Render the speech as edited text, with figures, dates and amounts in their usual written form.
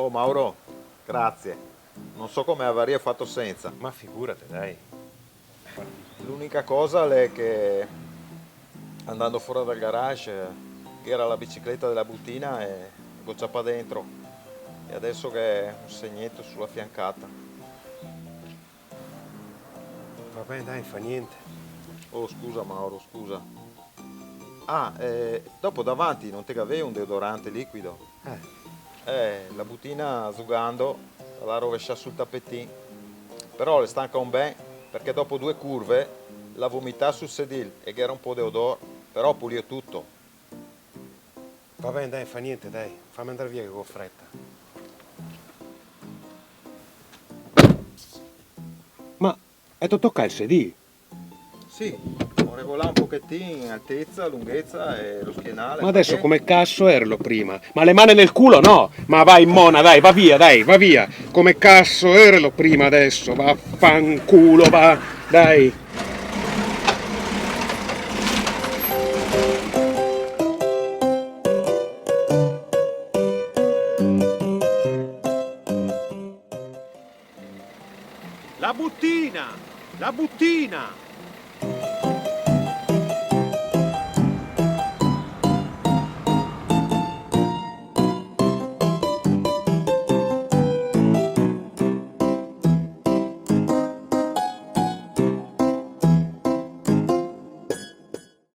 Oh Mauro, grazie. Non so come avrei fatto senza. Ma figurate, dai. L'unica cosa è che andando fuori dal garage era la bicicletta della buttina e gocciapa dentro. E adesso che è un segnetto sulla fiancata. Vabbè, dai, fa niente. Oh scusa Mauro, scusa. Ah, dopo davanti non te che avevi un deodorante liquido? Eh, La buttina zugando l'ha rovesciata sul tappetino. Però le stanca un ben perché dopo due curve la vomità sul sedile e che era un po' di odore, però pulì tutto. vabbè, dai, fa niente, dai. Fammi andare via che ho fretta. Ma è tutto tocca il sedì? Sì, ho regolato un pochettino altezza, lunghezza e lo schienale Ma adesso perché come cazzo erano prima? Ma le mani nel culo no! Ma vai mona, dai, va via! Come cazzo erano prima adesso? Vaffanculo, va! Dai! La buttina! La buttina!